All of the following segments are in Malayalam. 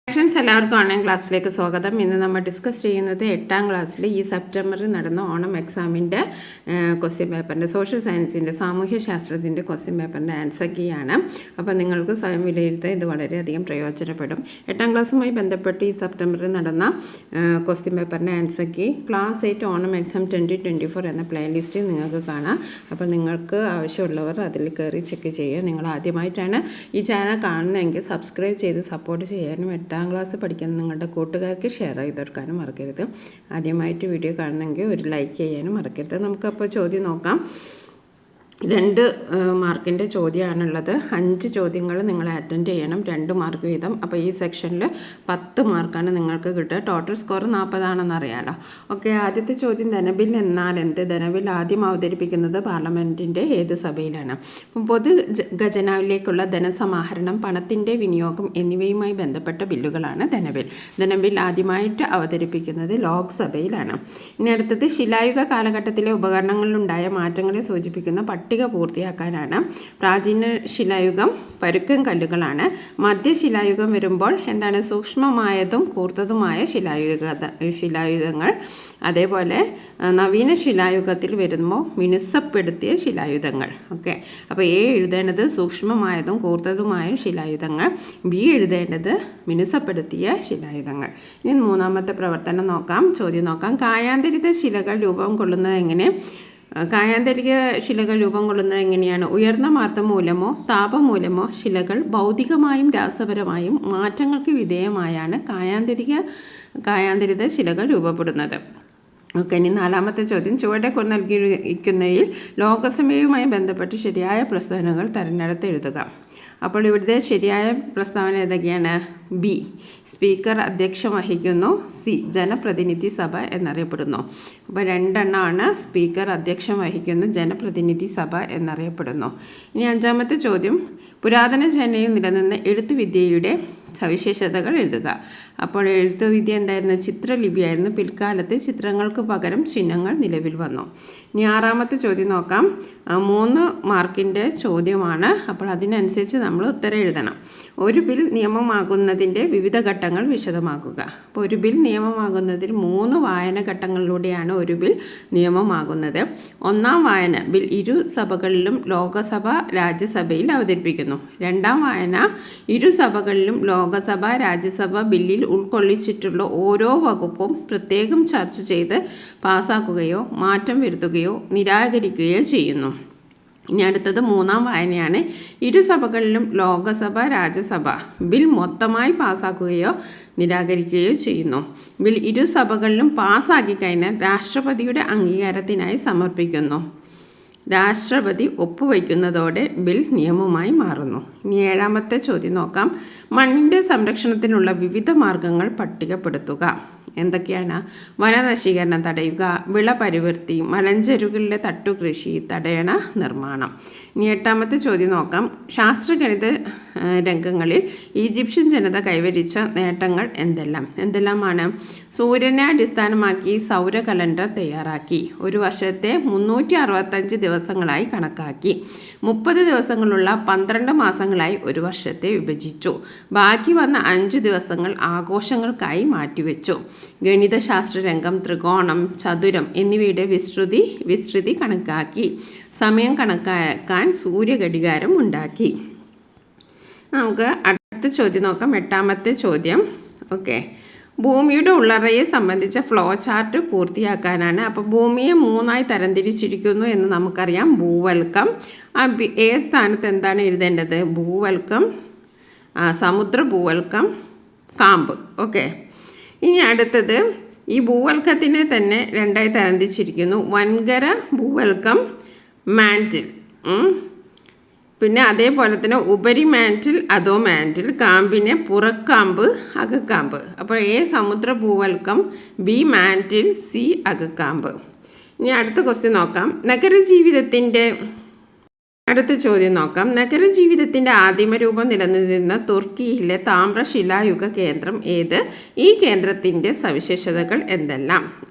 ഫ്രണ്ട്സ് എല്ലാവർക്കും ഓൺലൈൻ ക്ലാസ്സിലേക്ക് സ്വാഗതം. ഇന്ന് നമ്മൾ ഡിസ്കസ് ചെയ്യുന്നത് 8ാം ക്ലാസ്സിൽ ഈ സെപ്റ്റംബറിൽ നടന്ന ഓണം എക്സാമിൻ്റെ ക്വസ്റ്റ്യൻ പേപ്പറിൻ്റെ സോഷ്യൽ സയൻസിൻ്റെ സാമൂഹ്യ ശാസ്ത്രത്തിൻ്റെ ക്വസ്റ്റ്യൻ പേപ്പറിൻ്റെ ആൻസർ കീ ആണ്. അപ്പോൾ നിങ്ങൾക്ക് സ്വയം വിലയിരുത്താൻ ഇത് വളരെയധികം പ്രയോജനപ്പെടും. 8ാം ക്ലാസ്സുമായി ബന്ധപ്പെട്ട് ഈ സെപ്റ്റംബറിൽ നടന്ന ക്വസ്റ്റ്യൻ പേപ്പറിൻ്റെ answer key class 8 Onam exam 2024 എന്ന പ്ലേലിസ്റ്റിൽ നിങ്ങൾക്ക് കാണാം. അപ്പോൾ നിങ്ങൾക്ക് ആവശ്യമുള്ളവർ അതിൽ കയറി ചെക്ക് ചെയ്യുക. നിങ്ങൾ ആദ്യമായിട്ടാണ് ഈ ചാനൽ കാണുന്നതെങ്കിൽ സബ്സ്ക്രൈബ് ചെയ്ത് സപ്പോർട്ട് ചെയ്യാനും 8ാം ക്ലാസ് പഠിക്കുന്ന നിങ്ങളുടെ കൂട്ടുകാർക്ക് ഷെയർ ചെയ്ത് കൊടുക്കാനും മറക്കരുത്. ആദ്യമായിട്ട് വീഡിയോ കാണണമെങ്കിൽ ഒരു ലൈക്ക് ചെയ്യാനും മറക്കരുത്. നമുക്കപ്പോൾ ചോദ്യം നോക്കാം. 2 മാർക്കിൻ്റെ ചോദ്യമാണുള്ളത്. 5 ചോദ്യങ്ങൾ നിങ്ങൾ അറ്റൻഡ് ചെയ്യണം, 2 മാർക്ക് വീതം. അപ്പോൾ ഈ സെക്ഷനിൽ 10 മാർക്കാണ് നിങ്ങൾക്ക് കിട്ടുക. ടോട്ടൽ സ്കോർ 40 ആണെന്ന് അറിയാമല്ലോ. ഓക്കെ, ആദ്യത്തെ ചോദ്യം ധനബിൽ എന്നാൽ എന്ത്? ധനബിൽ ആദ്യം അവതരിപ്പിക്കുന്നത് പാർലമെൻറ്റിൻ്റെ ഏത് സഭയിലാണ്? പൊതു ഖജനാവിലേക്കുള്ള ധനസമാഹരണം, പണത്തിൻ്റെ വിനിയോഗം എന്നിവയുമായി ബന്ധപ്പെട്ട ബില്ലുകളാണ് ധനബിൽ. ധനബിൽ ആദ്യമായിട്ട് അവതരിപ്പിക്കുന്നത് ലോക്സഭയിലാണ്. ഇനി അടുത്തത് ശിലായുഗ കാലഘട്ടത്തിലെ ഉപകരണങ്ങളിലുണ്ടായ മാറ്റങ്ങളെ സൂചിപ്പിക്കുന്ന പട്ടിക പൂർത്തിയാക്കാനാണ്. പ്രാചീന ശിലായുഗം പരുക്കൻ കല്ലുകളാണ്. മധ്യശിലായുഗം വരുമ്പോൾ എന്താണ്? സൂക്ഷ്മമായതും കൂർത്തതുമായ ശിലായുധങ്ങൾ. അതേപോലെ നവീന ശിലായുഗത്തിൽ വരുമ്പോൾ മിനുസപ്പെടുത്തിയ ശിലായുധങ്ങൾ. ഓക്കെ, അപ്പോൾ എ എഴുതേണ്ടത് സൂക്ഷ്മമായതും കൂർത്തതുമായ ശിലായുധങ്ങൾ, ബി എഴുതേണ്ടത് മിനുസപ്പെടുത്തിയ ശിലായുധങ്ങൾ. ഇനി 3ാമത്തെ പ്രവർത്തനം നോക്കാം, ചോദ്യം നോക്കാം. കായാന്തരിത ശിലകൾ രൂപം കൊള്ളുന്നത് എങ്ങനെ? കായാന്തരിക ശിലകൾ രൂപം കൊള്ളുന്നത് എങ്ങനെയാണ്? ഉയർന്ന മർദ്ദം മൂലമോ താപം മൂലമോ ശിലകൾ ഭൗതികമായും രാസപരമായും മാറ്റങ്ങൾക്ക് വിധേയമായാണ് കായാന്തരിത ശിലകൾ രൂപപ്പെടുന്നത്. ഓക്കെ, ഇനി 4ാമത്തെ ചോദ്യം. ചുവടെ നൽകിയിരിക്കുന്നതിൽ ലോകസഭയുമായി ബന്ധപ്പെട്ട് ശരിയായ പ്രസ്താവനകൾ തിരഞ്ഞെടുത്ത് എഴുതുക. അപ്പോൾ ഇവിടുത്തെ ശരിയായ പ്രസ്താവന ഏതൊക്കെയാണ്? ബി, സ്പീക്കർ അധ്യക്ഷം വഹിക്കുന്നു. സി, ജനപ്രതിനിധി സഭ എന്നറിയപ്പെടുന്നു. അപ്പോൾ 2 എണ്ണമാണ് സ്പീക്കർ അധ്യക്ഷം വഹിക്കുന്നു, ജനപ്രതിനിധി സഭ എന്നറിയപ്പെടുന്നു. ഇനി 5ാമത്തെ ചോദ്യം. പുരാതന ചൈനയിൽ നിലനിന്ന എഴുത്തുവിദ്യയുടെ സവിശേഷതകൾ എഴുതുക. അപ്പോൾ എഴുത്തുവിദ്യ എന്തായിരുന്നു? ചിത്രലിപിയായിരുന്നു. പിൽക്കാലത്ത് ചിത്രങ്ങൾക്ക് പകരം ചിഹ്നങ്ങൾ നിലവിൽ വന്നു. ഇനി 6ാമത്തെ ചോദ്യം നോക്കാം. 3 മാർക്കിൻ്റെ ചോദ്യമാണ്. അപ്പോൾ അതിനനുസരിച്ച് നമ്മൾ ഉത്തരം എഴുതണം. ഒരു ബിൽ നിയമമാകുന്നതിൻ്റെ വിവിധ ഘട്ടങ്ങൾ വിശദമാക്കുക. അപ്പോൾ ഒരു ബിൽ നിയമമാകുന്നതിൽ 3 വായന ഘട്ടങ്ങളിലൂടെയാണ് ഒരു ബിൽ നിയമമാകുന്നത്. 1ാം വായന ബിൽ ഇരു സഭകളിലും ലോകസഭ രാജ്യസഭയിൽ അവതരിപ്പിക്കുന്നു. 2ാം വായന ഇരു സഭകളിലും ലോകസഭ രാജ്യസഭ ബില്ലിൽ ഉൾക്കൊള്ളിച്ചിട്ടുള്ള ഓരോ വകുപ്പും പ്രത്യേകം ചർച്ച ചെയ്ത് പാസാക്കുകയോ മാറ്റം വരുത്തുകയോ നിരാകരിക്കുകയോ ചെയ്യുന്നു. ഇനി അടുത്തത് 3ാം വായനയാണ്. ഇരു സഭകളിലും ലോകസഭ രാജ്യസഭ ബിൽ മൊത്തമായി പാസാക്കുകയോ നിരാകരിക്കുകയോ ചെയ്യുന്നു. ബിൽ ഇരു സഭകളിലും പാസ്സാക്കി കഴിഞ്ഞാൽ രാഷ്ട്രപതിയുടെ അംഗീകാരത്തിനായി സമർപ്പിക്കുന്നു. രാഷ്ട്രപതി ഒപ്പുവയ്ക്കുന്നതോടെ ബിൽ നിയമമായി മാറുന്നു. ഇനി 7ാമത്തെ ചോദ്യം നോക്കാം. മണ്ണിൻ്റെ സംരക്ഷണത്തിനുള്ള വിവിധ മാർഗങ്ങൾ പട്ടികപ്പെടുത്തുക. എന്തൊക്കെയാണ്? വനനശീകരണം തടയുക, വിള പരിവൃത്തി, മലഞ്ചെരുകളിലെ തട്ടുകൃഷി, തടയണ നിർമ്മാണം. ഇനി 8ാമത്തെ ചോദ്യം നോക്കാം. ശാസ്ത്രഗണിത രംഗങ്ങളിൽ ഈജിപ്ഷ്യൻ ജനത കൈവരിച്ച നേട്ടങ്ങൾ എന്തെല്ലാമാണ്? സൂര്യനെ അടിസ്ഥാനമാക്കി സൗര കലണ്ടർ തയ്യാറാക്കി. ഒരു വർഷത്തെ 365 ദിവസങ്ങളായി കണക്കാക്കി. 30 ദിവസങ്ങളുള്ള 12 മാസങ്ങളായി ഒരു വർഷത്തെ വിഭജിച്ചു. ബാക്കി വന്ന 5 ദിവസങ്ങൾ ആഘോഷങ്ങൾക്കായി മാറ്റിവെച്ചു. ഗണിതശാസ്ത്ര രംഗം ത്രികോണം, ചതുരം എന്നിവയുടെ വിസ്തൃതി കണക്കാക്കി. സമയം കണക്കാക്കാൻ സൂര്യഘടികാരം ഉണ്ടാക്കി. നമുക്ക് അടുത്ത ചോദ്യം നോക്കാം. 8ാമത്തെ ചോദ്യം. ഓക്കെ, ഭൂമിയുടെ ഉള്ളറയെ സംബന്ധിച്ച ഫ്ലോ ചാർട്ട് പൂർത്തിയാക്കാനാണ്. അപ്പോൾ ഭൂമിയെ 3ആയി തരംതിരിച്ചിരിക്കുന്നു എന്ന് നമുക്കറിയാം. ഭൂവൽക്കം, എ സ്ഥാനത്ത് എന്താണ് എഴുതേണ്ടത്? ഭൂവൽക്കം, സമുദ്ര ഭൂവൽക്കം, കാമ്പ്. ഓക്കെ, ഇനി അടുത്തത് ഈ ഭൂവൽക്കത്തിനെ തന്നെ 2ആയി തരംതിരിച്ചിരിക്കുന്നു. വൻകര ഭൂവൽക്കം, മാൻറ്റിൽ. പിന്നെ അതേപോലെ തന്നെ ഉപരി മാൻറ്റിൽ, അധോ മാൻറ്റിൽ, കാമ്പിനെ പുറക്കാമ്പ്, അകക്കാമ്പ്. അപ്പോൾ എ സമുദ്ര ഭൂവൽക്കം, ബി മാൻറ്റിൽ, സി അകക്കാമ്പ്. ഇനി അടുത്ത ക്വസ്റ്റ്യൻ നോക്കാം. അടുത്ത ചോദ്യം നോക്കാം. നഗരജീവിതത്തിൻ്റെ ആദിമരൂപം നിലനിന്നിരുന്ന തുർക്കിയിലെ താമ്രശിലായുഗ കേന്ദ്രം ഏത്? ഈ കേന്ദ്രത്തിൻ്റെ സവിശേഷതകൾ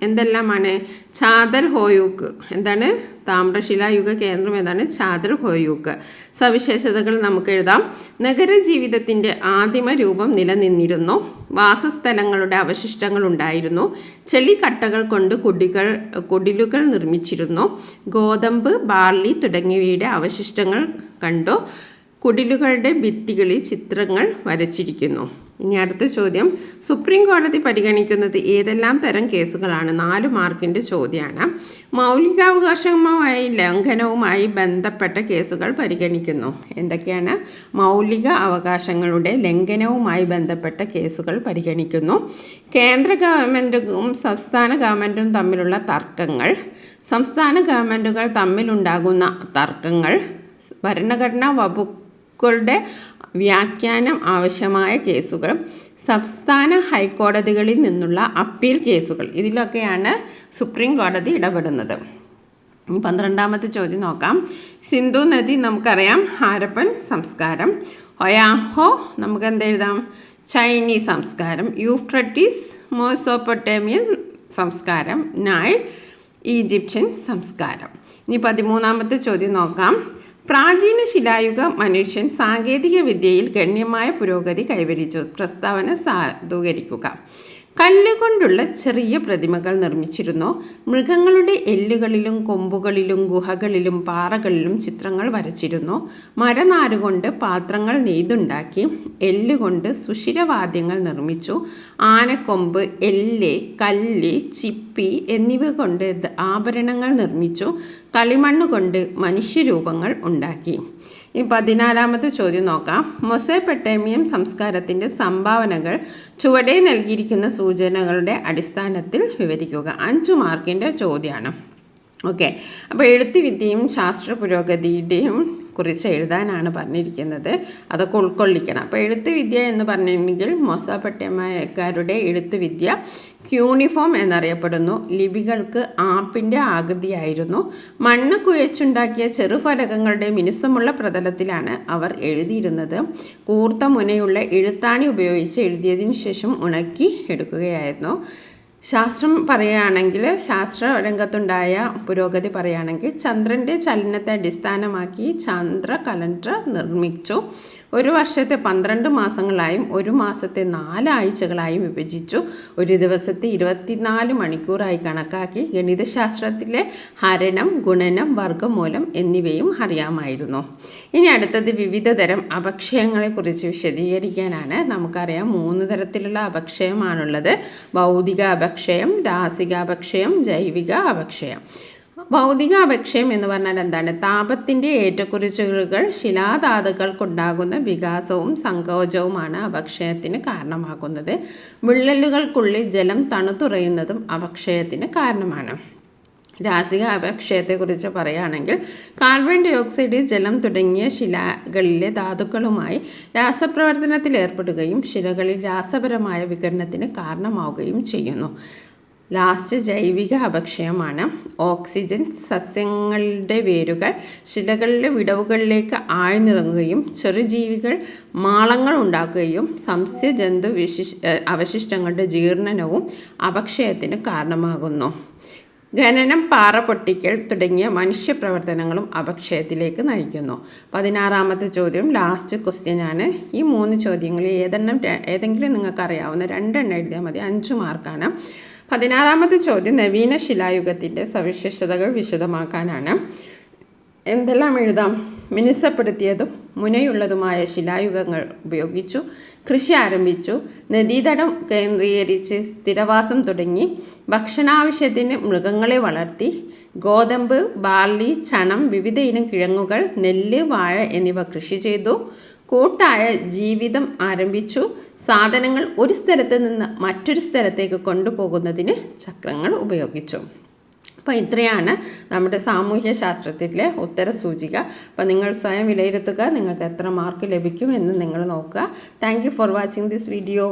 എന്തെല്ലാമാണ്? ചാതൽ ഹോയൂക്ക് എന്താണ്? താമ്രശിലായുഗ കേന്ദ്രം ഏതാണ്? ചാതുർഭോയുഗ്. സവിശേഷതകൾ നമുക്ക് എഴുതാം. നഗരജീവിതത്തിൻ്റെ ആദിമ രൂപം നിലനിന്നിരുന്നു. വാസസ്ഥലങ്ങളുടെ അവശിഷ്ടങ്ങൾ ഉണ്ടായിരുന്നു. ചെളിക്കട്ടകൾ കൊണ്ട് കുടിലുകൾ നിർമ്മിച്ചിരുന്നു. ഗോതമ്പ്, ബാർലി തുടങ്ങിയവയുടെ അവശിഷ്ടങ്ങൾ കണ്ടു. കുടിലുകളുടെ ഭിത്തികളിൽ ചിത്രങ്ങൾ വരച്ചിരിക്കുന്നു. ഇനി അടുത്ത ചോദ്യം, സുപ്രീം കോടതി പരിഗണിക്കുന്നത് ഏതെല്ലാം തരം കേസുകളാണ്? 4 മാർക്കിൻ്റെ ചോദ്യമാണ്. മൗലികാവകാശവുമായി ലംഘനവുമായി ബന്ധപ്പെട്ട കേസുകൾ പരിഗണിക്കുന്നു. എന്തൊക്കെയാണ്? മൗലിക അവകാശങ്ങളുടെ ലംഘനവുമായി ബന്ധപ്പെട്ട കേസുകൾ പരിഗണിക്കുന്നു. കേന്ദ്ര ഗവൺമെൻറ്റും സംസ്ഥാന ഗവൺമെൻറ്റും തമ്മിലുള്ള തർക്കങ്ങൾ, സംസ്ഥാന ഗവൺമെൻറ്റുകൾ തമ്മിലുണ്ടാകുന്ന തർക്കങ്ങൾ, ഭരണഘടനാ വകുപ്പുകളുടെ വ്യാഖ്യാനം ആവശ്യമായ കേസുകൾ, സംസ്ഥാന ഹൈക്കോടതികളിൽ നിന്നുള്ള അപ്പീൽ കേസുകൾ, ഇതിലൊക്കെയാണ് സുപ്രീം കോടതി ഇടപെടുന്നത്. 12ാമത്തെ ചോദ്യം നോക്കാം. സിന്ധു നദി നമുക്കറിയാം, ഹാരപ്പൻ സംസ്കാരം. ഒയാഹോ നമുക്ക് എന്തെഴുതാം? ചൈനീസ് സംസ്കാരം. യൂഫ്രട്ടീസ് മെസോപ്പൊട്ടേമിയൻ സംസ്കാരം. നൈൽ ഈജിപ്ഷ്യൻ സംസ്കാരം. ഇനി 13ാമത്തെ ചോദ്യം നോക്കാം. പ്രാചീന ശിലായുഗ മനുഷ്യൻ സാങ്കേതിക വിദ്യയിൽ ഗണ്യമായ പുരോഗതി കൈവരിച്ചു. പ്രസ്താവന സാധൂകരിക്കുക. കല്ലുകൊണ്ടുള്ള ചെറിയ പ്രതിമകൾ നിർമ്മിച്ചിരുന്നു. മൃഗങ്ങളുടെ എല്ലുകളിലും കൊമ്പുകളിലും ഗുഹകളിലും പാറകളിലും ചിത്രങ്ങൾ വരച്ചിരുന്നു. മരനാരുകൊണ്ട് പാത്രങ്ങൾ നെയ്തുണ്ടാക്കി. എല്ലുകൊണ്ട് സുഷിരവാദ്യങ്ങൾ നിർമ്മിച്ചു. ആനക്കൊമ്പ്, എല്ല്, കല്ല്, ചിപ്പി എന്നിവ കൊണ്ട് ആഭരണങ്ങൾ നിർമ്മിച്ചു. കളിമണ്ണ് കൊണ്ട് മനുഷ്യരൂപങ്ങൾ ഉണ്ടാക്കി. ഈ 14ാമത്തെ ചോദ്യം നോക്കാം. മെസോപ്പൊട്ടേമിയൻ സംസ്കാരത്തിൻ്റെ സംഭാവനകൾ ചുവടെ നൽകിയിരിക്കുന്ന സൂചനകളുടെ അടിസ്ഥാനത്തിൽ വിവരിക്കുക. 5 മാർക്കിൻ്റെ ചോദ്യമാണ്. ഓക്കെ, അപ്പോൾ എഴുത്തുവിദ്യയും ശാസ്ത്ര പുരോഗതിയുടെയും കുറിച്ച് എഴുതാനാണ് പറഞ്ഞിരിക്കുന്നത്. അതൊക്കെ ഉൾക്കൊള്ളിക്കണം. അപ്പോൾ എഴുത്തുവിദ്യ എന്ന് പറഞ്ഞിട്ടുണ്ടെങ്കിൽ മെസോപ്പൊട്ടേമിയക്കാരുടെ എഴുത്തുവിദ്യ ക്യൂണിഫോം എന്നറിയപ്പെടുന്നു. ലിപികൾക്ക് ആപ്പിൻ്റെ ആകൃതിയായിരുന്നു. മണ്ണ് കുഴച്ചുണ്ടാക്കിയ ചെറുഫലകങ്ങളുടെ മിനുസമുള്ള പ്രതലത്തിലാണ് അവർ എഴുതിയിരുന്നത്. കൂർത്ത മുനയുള്ള എഴുത്താണി ഉപയോഗിച്ച് എഴുതിയതിനു ശേഷം ഉണക്കി എടുക്കുകയായിരുന്നു. ശാസ്ത്രം പറയുകയാണെങ്കിൽ, ശാസ്ത്ര രംഗത്തുണ്ടായ പുരോഗതി പറയുകയാണെങ്കിൽ, ചന്ദ്രൻ്റെ ചലനത്തെ അടിസ്ഥാനമാക്കി ചന്ദ്ര കലണ്ടർ നിർമ്മിച്ചു. ഒരു വർഷത്തെ 12 മാസങ്ങളായും ഒരു മാസത്തെ 4 ആഴ്ചകളായും വിഭജിച്ചു. ഒരു ദിവസത്തെ 24 മണിക്കൂറായി കണക്കാക്കി. ഗണിതശാസ്ത്രത്തിലെ ഹരണം, ഗുണനം, വർഗ്ഗമൂലം എന്നിവയും അറിയാമായിരുന്നു. ഇനി അടുത്തത് വിവിധ തരം അപക്ഷയങ്ങളെക്കുറിച്ച് വിശദീകരിക്കാനാണ്. നമുക്കറിയാം 3 തരത്തിലുള്ള അപക്ഷയമാണുള്ളത്. ഭൗതിക അപക്ഷയം, രാസിക അപക്ഷയം, ജൈവിക അപക്ഷയം. ഭൗതിക അപക്ഷയം എന്ന് പറഞ്ഞാൽ എന്താണ്? താപത്തിൻ്റെ ഏറ്റക്കുറച്ചിലുകൾ ശിലാധാതുക്കൾക്കുണ്ടാകുന്ന വികാസവും സങ്കോചവുമാണ് അപക്ഷയത്തിന് കാരണമാകുന്നത്. വിള്ളലുകൾക്കുള്ളിൽ ജലം തണുത്തുറയുന്നതും അപക്ഷയത്തിന് കാരണമാണ്. രാസിക അപക്ഷയത്തെക്കുറിച്ച് പറയുകയാണെങ്കിൽ, കാർബൺ ഡൈ ഓക്സൈഡ്, ജലം തുടങ്ങിയ ശിലകളിലെ ധാതുക്കളുമായി രാസപ്രവർത്തനത്തിൽ ഏർപ്പെടുകയും ശിലകളിൽ രാസപരമായ വിഘടനത്തിന് കാരണമാവുകയും ചെയ്യുന്നു. ലാസ്റ്റ് ജൈവിക അപക്ഷയമാണ്. ഓക്സിജൻ സസ്യങ്ങളുടെ വേരുകൾ ശിലകളിലെ വിടവുകളിലേക്ക് ആഴ്ന്നിറങ്ങുകയും ചെറുജീവികൾ മാളങ്ങൾ ഉണ്ടാക്കുകയും സസ്യജന്തു അവശിഷ്ടങ്ങളുടെ ജീർണനവും അപക്ഷയത്തിന് കാരണമാകുന്നു. ഖനനം, പാറ പൊട്ടിക്കൽ തുടങ്ങിയ മനുഷ്യപ്രവർത്തനങ്ങളും അപക്ഷയത്തിലേക്ക് നയിക്കുന്നു. 16ാമത്തെ ചോദ്യം ലാസ്റ്റ് ക്വസ്റ്റ്യനാണ്. ഈ 3 ചോദ്യങ്ങളിൽ ഏതെങ്കിലും നിങ്ങൾക്ക് അറിയാവുന്ന 2 എണ്ണം എഴുതിയാൽ മതി. 5 മാർക്കാണ്. 16ാമത്തെ ചോദ്യം നവീന ശിലായുഗത്തിൻ്റെ സവിശേഷതകൾ വിശദമാക്കാനാണ്. എന്തെല്ലാം എഴുതാം? മിനുസപ്പെടുത്തിയതും മുനയുള്ളതുമായ ശിലായുഗങ്ങൾ ഉപയോഗിച്ചു. കൃഷി ആരംഭിച്ചു. നദീതടം കേന്ദ്രീകരിച്ച് സ്ഥിരവാസം തുടങ്ങി. ഭക്ഷണാവശ്യത്തിന് മൃഗങ്ങളെ വളർത്തി. ഗോതമ്പ്, ബാർലി, ചണം, വിവിധ ഇനം കിഴങ്ങുകൾ, നെല്ല്, വാഴ എന്നിവ കൃഷി ചെയ്തു. കൂട്ടായ ജീവിതം ആരംഭിച്ചു. സാധനങ്ങൾ ഒരു സ്ഥലത്ത് നിന്ന് മറ്റൊരു സ്ഥലത്തേക്ക് കൊണ്ടുപോകുന്നതിന് ചക്രങ്ങൾ ഉപയോഗിച്ചു. അപ്പോൾ ഇത്രയാണ് നമ്മുടെ സാമൂഹ്യ ശാസ്ത്രത്തിലെ ഉത്തരസൂചിക. അപ്പോൾ നിങ്ങൾ സ്വയം വിലയിരുത്തുക, നിങ്ങൾക്ക് എത്ര മാർക്ക് ലഭിക്കും എന്ന് നിങ്ങൾ നോക്കുക. Thank you for watching this video.